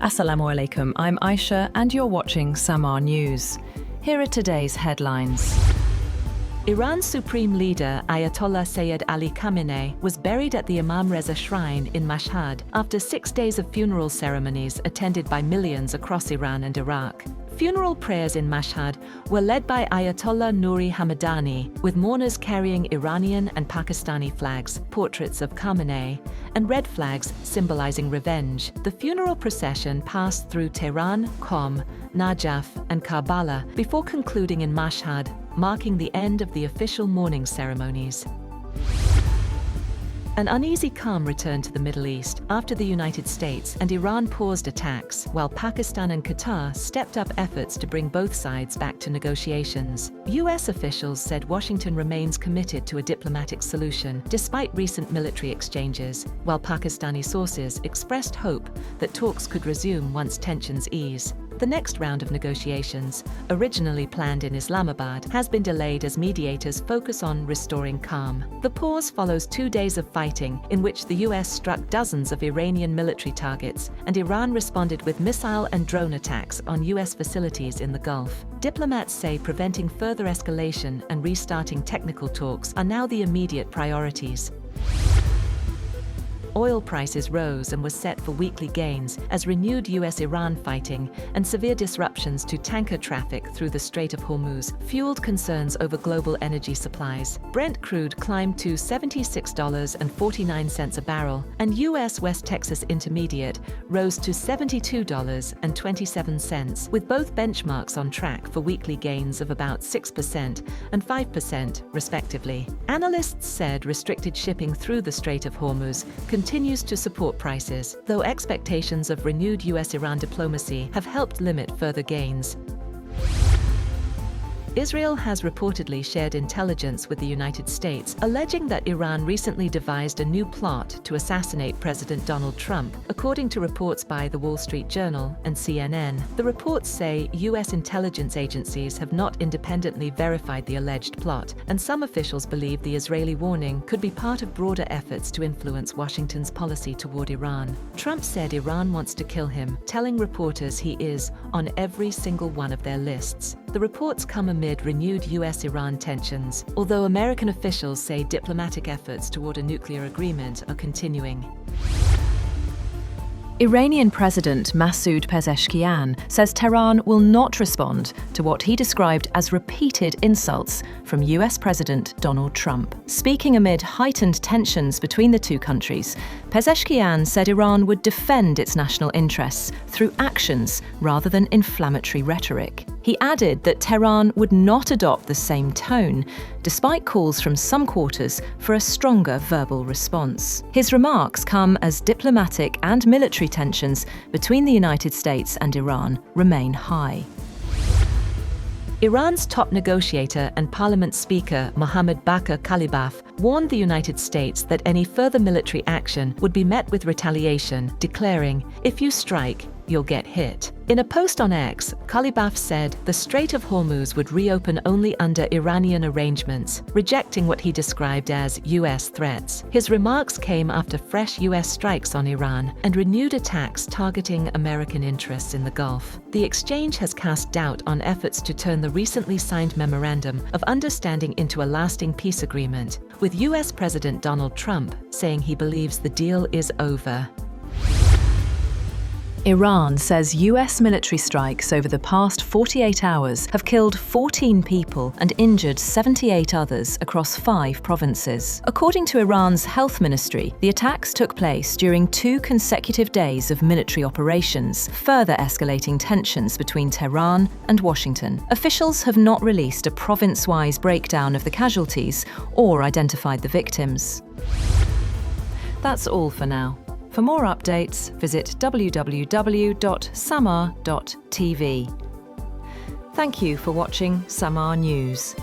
Assalamu alaikum, I'm Aisha and you're watching SAMAA News. Here are today's headlines. Iran's supreme leader, Ayatollah Sayyid Ali Khamenei, was buried at the Imam Reza shrine in Mashhad after 6 days of funeral ceremonies attended by millions across Iran and Iraq. Funeral prayers in Mashhad were led by Ayatollah Nouri Hamadani, with mourners carrying Iranian and Pakistani flags, portraits of Khamenei, and red flags symbolizing revenge. The funeral procession passed through Tehran, Qom, Najaf, and Karbala before concluding in Mashhad, marking the end of the official mourning ceremonies. An uneasy calm returned to the Middle East after the United States and Iran paused attacks, while Pakistan and Qatar stepped up efforts to bring both sides back to negotiations. US officials said Washington remains committed to a diplomatic solution despite recent military exchanges, while Pakistani sources expressed hope that talks could resume once tensions ease. The next round of negotiations, originally planned in Islamabad, has been delayed as mediators focus on restoring calm. The pause follows 2 days of fighting in which the US struck dozens of Iranian military targets and Iran responded with missile and drone attacks on US facilities in the Gulf. Diplomats say preventing further escalation and restarting technical talks are now the immediate priorities. Oil prices rose and were set for weekly gains as renewed US-Iran fighting and severe disruptions to tanker traffic through the Strait of Hormuz fueled concerns over global energy supplies. Brent crude climbed to $76.49 a barrel, and US West Texas Intermediate rose to $72.27, with both benchmarks on track for weekly gains of about 6% and 5%, respectively. Analysts said restricted shipping through the Strait of Hormuz continues to support prices, though expectations of renewed US-Iran diplomacy have helped limit further gains. Israel has reportedly shared intelligence with the United States, alleging that Iran recently devised a new plot to assassinate President Donald Trump, according to reports by The Wall Street Journal and CNN. The reports say U.S. intelligence agencies have not independently verified the alleged plot, and some officials believe the Israeli warning could be part of broader efforts to influence Washington's policy toward Iran. Trump said Iran wants to kill him, telling reporters he is on every single one of their lists. The reports come amid renewed US-Iran tensions, although American officials say diplomatic efforts toward a nuclear agreement are continuing. Iranian President Masoud Pezeshkian says Tehran will not respond to what he described as repeated insults from US President Donald Trump. Speaking amid heightened tensions between the two countries, Pezeshkian said Iran would defend its national interests through actions rather than inflammatory rhetoric. He added that Tehran would not adopt the same tone, despite calls from some quarters for a stronger verbal response. His remarks come as diplomatic and military tensions between the United States and Iran remain high. Iran's top negotiator and parliament speaker Mohammad Bakr Qalibaf warned the United States that any further military action would be met with retaliation, declaring, "If you strike, you'll get hit." In a post on X, Qalibaf said the Strait of Hormuz would reopen only under Iranian arrangements, rejecting what he described as US threats. His remarks came after fresh US strikes on Iran and renewed attacks targeting American interests in the Gulf. The exchange has cast doubt on efforts to turn the recently signed Memorandum of Understanding into a lasting peace agreement, with US President Donald Trump saying he believes the deal is over. Iran says US military strikes over the past 48 hours have killed 14 people and injured 78 others across 5 provinces. According to Iran's health ministry, the attacks took place during 2 consecutive days of military operations, further escalating tensions between Tehran and Washington. Officials have not released a province-wise breakdown of the casualties or identified the victims. That's all for now. For more updates, visit www.samaa.tv. Thank you for watching SAMAA News.